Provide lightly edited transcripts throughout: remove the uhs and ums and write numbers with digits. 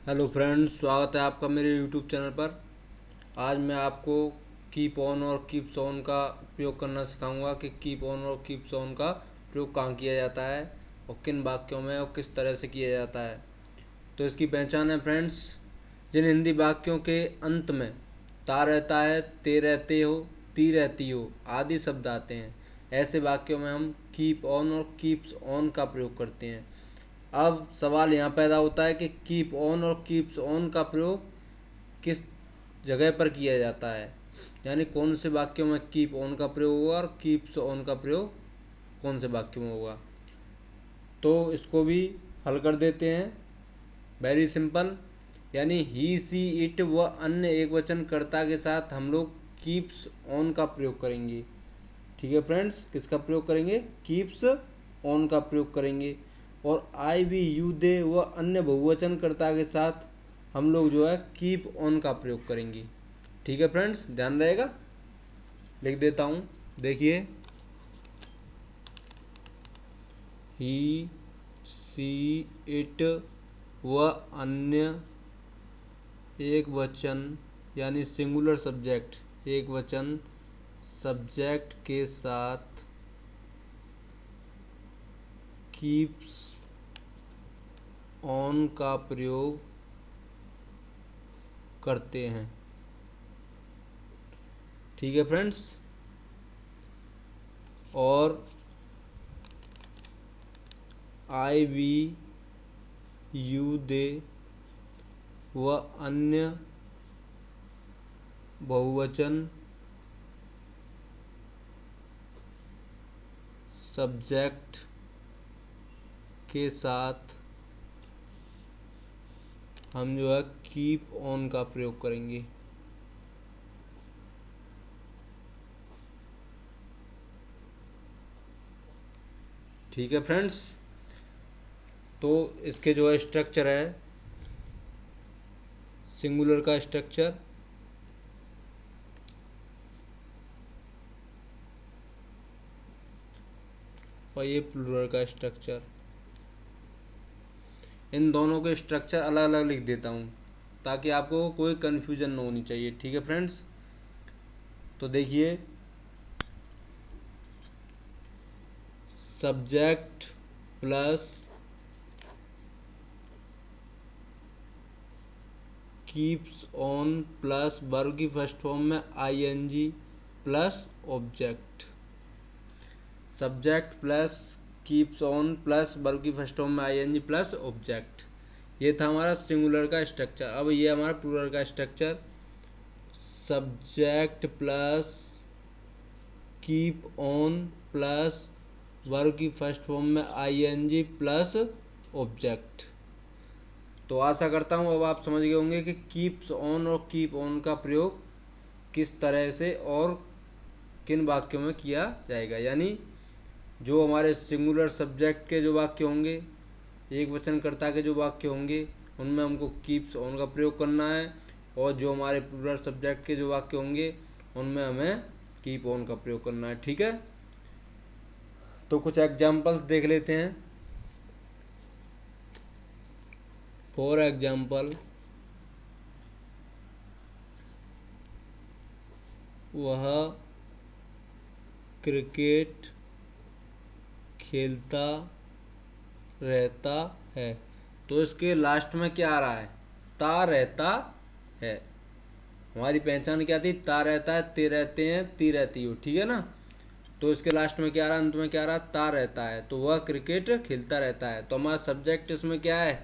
Hello friends, स्वागत है आपका मेरे यूट्यूब चैनल पर। आज मैं आपको कीप ऑन और कीप्स ऑन का प्रयोग करना सिखाऊंगा कि कीप ऑन और कीप्स ऑन का प्रयोग कहाँ किया जाता है और किन वाक्यों में और किस तरह से किया जाता है। तो इसकी पहचान है फ्रेंड्स। जिन हिंदी वाक्यों के अंत में ता रहता है, ते रहते हो, ती रहती हो आदि शब्द आते हैं, ऐसे वाक्यों में हम कीप ऑन और कीप्स ऑन का प्रयोग करते हैं। अब सवाल यहाँ पैदा होता है कि कीप ऑन और कीप्स ऑन का प्रयोग किस जगह पर किया जाता है, यानी कौन से वाक्यों में कीप ऑन का प्रयोग होगा और कीप्स ऑन का प्रयोग कौन से वाक्यों में होगा। तो इसको भी हल कर देते हैं। वेरी सिंपल, यानी ही सी इट व अन्य एकवचन कर्ता के साथ हम लोग कीप्स ऑन का प्रयोग करेंगे। ठीक है फ्रेंड्स, किसका प्रयोग करेंगे? कीप्स ऑन का प्रयोग करेंगे। और आई वी यू दे व अन्य बहुवचन कर्ता के साथ हम लोग जो है कीप ऑन का प्रयोग करेंगे। ठीक है फ्रेंड्स, ध्यान रहेगा। लिख देता हूँ, देखिए। ही सी इट व अन्य एक वचन यानी सिंगुलर सब्जेक्ट एक वचन सब्जेक्ट के साथ कीप्स ऑन का प्रयोग करते हैं। ठीक है फ्रेंड्स। और आई वी यू दे व अन्य बहुवचन सब्जेक्ट के साथ हम जो है कीप ऑन का प्रयोग करेंगे। ठीक है फ्रेंड्स। तो इसके जो है स्ट्रक्चर है, सिंगुलर का स्ट्रक्चर, और ये प्लूरल का स्ट्रक्चर। इन दोनों के स्ट्रक्चर अलग अलग लिख देता हूँ ताकि आपको कोई कन्फ्यूजन न होनी चाहिए। ठीक है फ्रेंड्स। तो देखिए, subject plus keeps on plus verb की फर्स्ट फॉर्म में ING plus object. Subject plus keeps on plus verb की फर्स्ट फॉर्म में आईएनजी प्लस ऑब्जेक्ट। ये था हमारा सिंगुलर का स्ट्रक्चर। अब ये हमारा प्लूरल का structure, subject plus keep on plus verb की फर्स्ट फॉर्म में आईएनजी प्लस ऑब्जेक्ट। तो आशा करता हूँ अब आप समझ गए होंगे कि कीप्स ऑन और कीप ऑन का प्रयोग किस तरह से और किन वाक्यों में किया जाएगा। यानी जो हमारे सिंगुलर सब्जेक्ट के जो वाक्य होंगे, एक वचनकर्ता के जो वाक्य होंगे, उनमें हमको कीप्स ऑन का प्रयोग करना है, और जो हमारे प्लूरल सब्जेक्ट के जो वाक्य होंगे उनमें हमें कीप ऑन का प्रयोग करना है। ठीक है। तो कुछ एग्जाम्पल्स देख लेते हैं। फॉर एग्जाम्पल, वह क्रिकेट खेलता रहता है। तो इसके लास्ट में क्या आ रहा है? ता रहता है। हमारी पहचान क्या थी? ता रहता है, ते रहते हैं, ती रहती हो। ठीक है ना। तो इसके लास्ट में क्या आ रहा है? अंत में क्या आ रहा है? ता रहता है। तो वह क्रिकेट खेलता रहता है। तो हमारा सब्जेक्ट इसमें क्या है?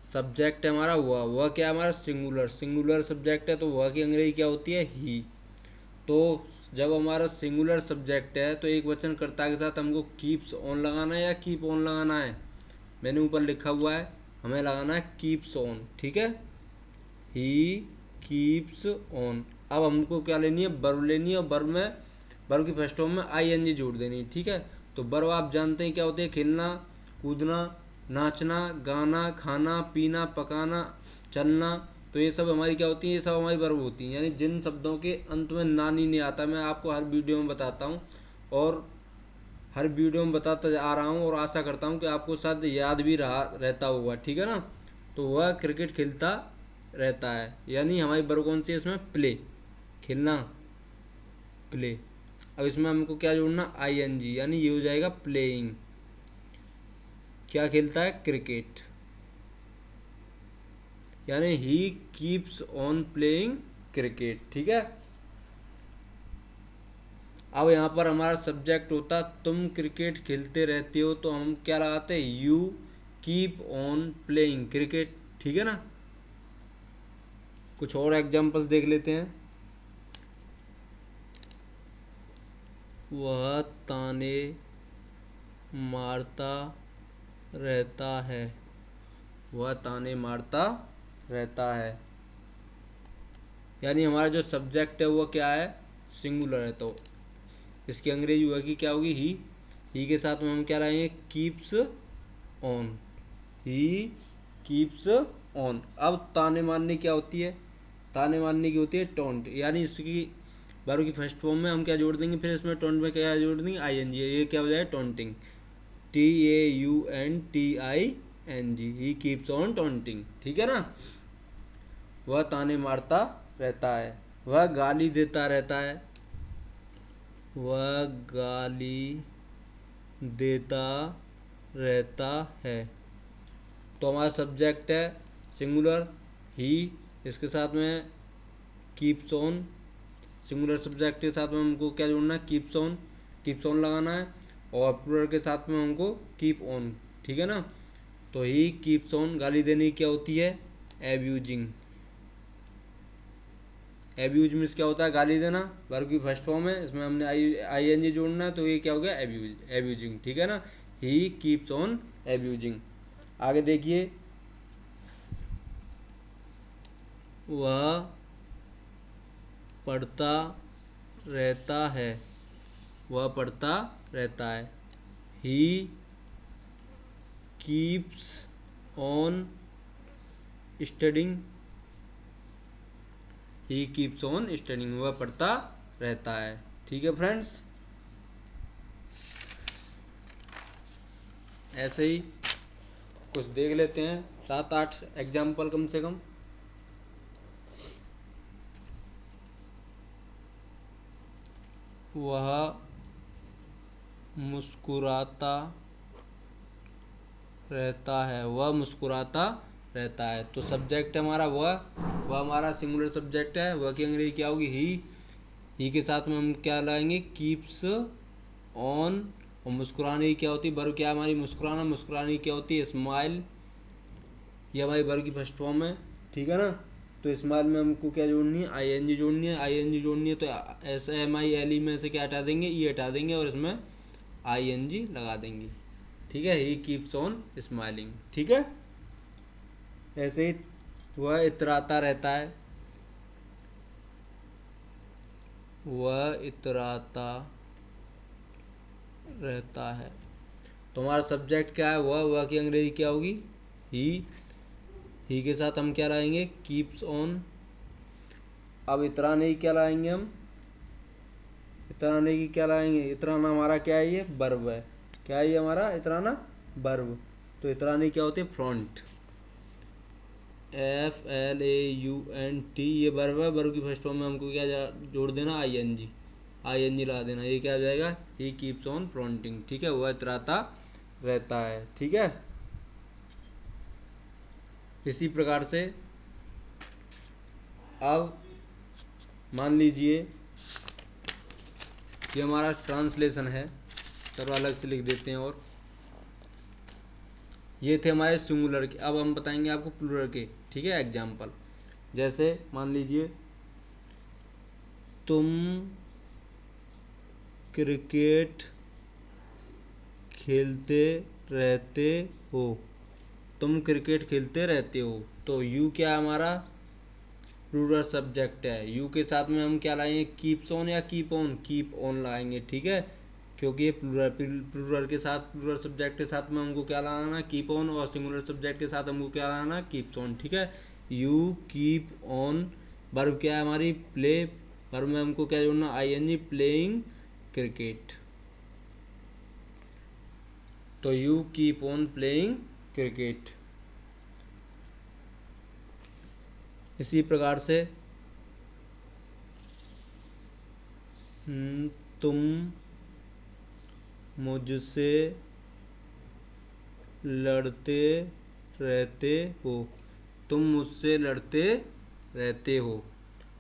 सब्जेक्ट है हमारा वह क्या है? हमारा सिंगुलर सब्जेक्ट है। तो वह की अंग्रेजी क्या होती है? ही। तो जब हमारा सिंगुलर सब्जेक्ट है तो एक वचन कर्ता के साथ हमको कीप्स ऑन लगाना है या कीप ऑन लगाना है? मैंने ऊपर लिखा हुआ है, हमें लगाना है कीप्स ऑन। ठीक है। He keeps on. अब हमको क्या लेनी है? वर्ब लेनी है, और वर्ब की फर्स्ट फॉर्म में आईएनजी जोड़ देनी है। ठीक है। तो वर्ब आप जानते हैं क्या होते हैं? खेलना, कूदना, नाचना, गाना, खाना, पीना, पकाना, चलना। तो ये सब हमारी क्या होती है? ये सब हमारी वर्ब होती हैं। यानी जिन शब्दों के अंत में ना नहीं आता, मैं आपको हर वीडियो में बताता हूँ और हर वीडियो में बताता आ रहा हूँ, और आशा करता हूँ कि आपको शायद याद भी रहता होगा। ठीक है ना। तो वह क्रिकेट खेलता रहता है। यानी हमारी वर्ब कौन सी है इसमें, प्ले, खेलना, प्ले। अब इसमें हमको क्या जोड़ना, ING, यानी ये हो जाएगा प्लेइंग। क्या खेलता है, क्रिकेट, यानी he keeps on playing cricket. ठीक है। अब यहाँ पर हमारा सब्जेक्ट होता तुम क्रिकेट खेलते रहते हो, तो हम क्या लगाते हैं, you keep on playing cricket. ठीक है ना। कुछ और एग्जांपल्स देख लेते हैं। वह ताने मारता रहता है, वह ताने मारता रहता है। यानी हमारा जो सब्जेक्ट है वो क्या है, सिंगुलर है, तो इसकी अंग्रेजी होगी क्या होगी, ही के साथ में हम क्या लाएंगे, keeps on, he keeps on. अब ताने मारने क्या होती है, ताने मारने की होती है टोंट, यानी इसकी बारो की फर्स्ट फॉर्म में हम क्या जोड़ देंगे, फिर इसमें टोंट में क्या जोड़ देंगे, ING, ये क्या हो जाएगा, taunting, TAUNTING, he keeps on taunting. ठीक है ना। वह ताने मारता रहता है, वह गाली देता रहता है, वह गाली देता रहता है। तो हमारा सब्जेक्ट है सिंगुलर ही, इसके साथ में कीप्स ऑन, सिंगुलर सब्जेक्ट के साथ में हमको क्या जोड़ना है, कीप्स ऑन, कीप्स ऑन लगाना है, और प्लूरल के साथ में हमको कीप ऑन। ठीक है ना। तो ही कीप्स ऑन, गाली देने की क्या होती है, एब्यूजिंग। एब्यूज मीन्स क्या होता है, गाली देना, वर्ब की फर्स्ट फॉर्म है, इसमें हमने ING जोड़ना है, तो ये क्या हो गया, एब्यूजिंग। ठीक है ना। He keeps on abusing. आगे देखिए, वह पढ़ता रहता है, वह पढ़ता रहता है, he keeps on studying, he keeps on studying, वह पढ़ता रहता है। ठीक है फ्रेंड्स। ऐसे ही कुछ देख लेते हैं, 7-8 एग्जाम्पल कम से कम। वह मुस्कुराता रहता है, वह मुस्कुराता रहता है। तो सब्जेक्ट है हमारा वह हमारा सिंगुलर सब्जेक्ट है, वह की अंग्रेजी क्या होगी, ही के साथ में हम क्या लाएंगे, कीप्स ऑन, और मुस्कुराने की क्या होती है, वर्ब क्या हमारी, मुस्कुराना, मुस्कुराने की क्या होती है, स्माइल, ये हमारी वर्ब की फर्स्ट फॉर्म है। ठीक है ना। तो स्माइल में हमको क्या जोड़नी है, ING जोड़नी है, ING जोड़नी है, तो SMILE में से क्या हटा देंगे, ये हटा देंगे, और इसमें ING लगा देंगे। ठीक है। He keeps on smiling. ठीक है। ऐसे ही वह इतराता रहता है, वह इतराता रहता है। तो हमारा सब्जेक्ट क्या है, वह की अंग्रेजी क्या होगी, ही के साथ हम क्या लाएंगे, कीप्स ऑन। अब इतराने की क्या लाएंगे हम, इतराने की क्या लाएंगे, इतराना हमारा क्या है, ये वर्ब है, क्या है ये हमारा इतराना, वर्ब। तो इतराने क्या होती है, फ्रंट, FLAUNT, ये वर्ब है, वर्ब की फर्स्ट फॉर्म में हमको क्या जोड़ देना, ING लगा देना, ये क्या हो जाएगा, ही कीप्स ऑन फ्रंटिंग। ठीक है। वह इतराता रहता है। ठीक है। इसी प्रकार से अब मान लीजिए ये हमारा ट्रांसलेशन है, चलो अलग से लिख देते हैं। और ये थे हमारे सिंगुलर के, अब हम बताएंगे आपको प्लूरल के। ठीक है। एग्जाम्पल, जैसे मान लीजिए, तुम क्रिकेट खेलते रहते हो, तुम क्रिकेट खेलते रहते हो। तो यू क्या हमारा प्लूरल सब्जेक्ट है, यू के साथ में हम क्या लाएंगे, कीप्स ऑन या कीप ऑन लाएंगे। ठीक है। क्योंकि ये प्लूरल के साथ, प्लूरल सब्जेक्ट के साथ में हमको क्या लगाना, कीप ऑन, और सिंगुलर सब्जेक्ट के साथ हमको क्या लगाना, कीप्स ऑन। ठीक है। यू कीप ऑन, वर्ब क्या है हमारी, प्ले, वर्ब में हमको क्या जोड़ना, ING, प्लेइंग क्रिकेट। तो you keep on playing cricket. इसी प्रकार से तुम मुझसे लड़ते रहते हो। तुम मुझसे लड़ते रहते हो।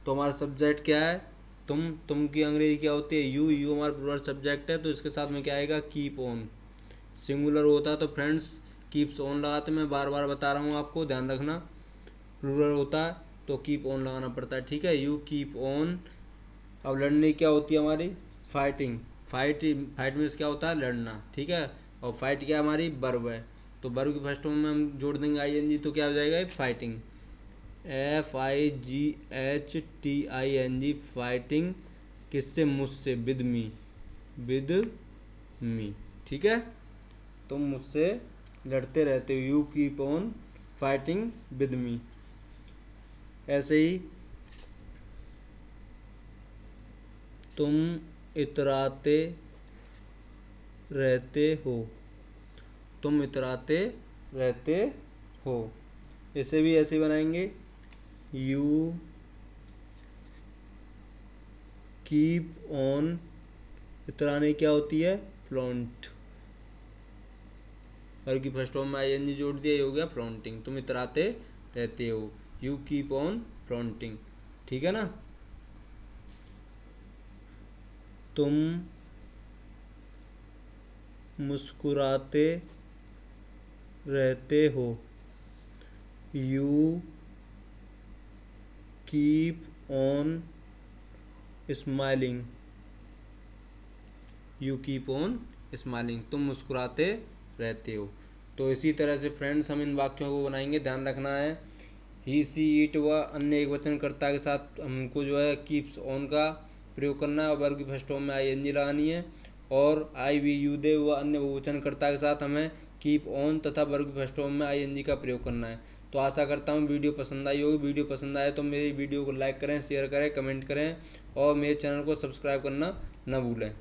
तो हमारा सब्जेक्ट क्या है? तुम की अंग्रेजी क्या होती है? यू हमारा प्लूरल सब्जेक्ट है, तो इसके साथ में क्या आएगा? Keep on. सिंगुलर होता है तो फ्रेंड्स कीप्स ऑन लगाते, मैं बार बार बता रहा हूँ आपको, ध्यान रखना। प्लूरल होता है तो कीप ऑन लगाना पड़ता है, ठीक है। You keep on. अब लड़ने क्या होती है हमारी? फाइटिंग। फाइट मीन्स क्या होता है? लड़ना, ठीक है। और फाइट क्या हमारी? वर्ब है, तो वर्ब की फर्स्ट फॉर्म में हम जोड़ देंगे ING, तो क्या हो जाएगा? फाइटिंग। FIGHTING, fighting. किससे? मुझसे। विद मी, ठीक है। तुम मुझसे लड़ते रहते हो। You keep on fighting with me. ऐसे ही तुम इतराते रहते हो। तुम इतराते रहते हो। इसे भी ऐसे बनाएंगे, यू कीप ऑन। इतराने क्या होती है? फ्लॉन्ट। और की फर्स्ट फॉर्म में ING जोड़ दिया, ये हो गया फ्लॉन्टिंग। तुम इतराते रहते हो। यू कीप ऑन फ्लॉन्टिंग, ठीक है ना। तुम मुस्कुराते रहते हो। You keep on smiling. You keep on smiling. तुम मुस्कुराते रहते हो। तो इसी तरह से फ्रेंड्स हम इन वाक्यों को बनाएंगे, ध्यान रखना है। ही सी इट व अन्य एकवचनकर्ता के साथ हमको जो है कीप्स ऑन का प्रयोग करना है, और वर्ब की फर्स्ट फॉर्म में ING लगानी है। और आई वी यू दे व अन्य बहुवचनकर्ता के साथ हमें कीप ऑन तथा वर्ब की फर्स्ट फॉर्म में ING का प्रयोग करना है। तो आशा करता हूँ वीडियो पसंद आई होगी। वीडियो पसंद आए तो मेरी वीडियो को लाइक करें, शेयर करें, कमेंट करें और मेरे चैनल को सब्सक्राइब करना न भूलें।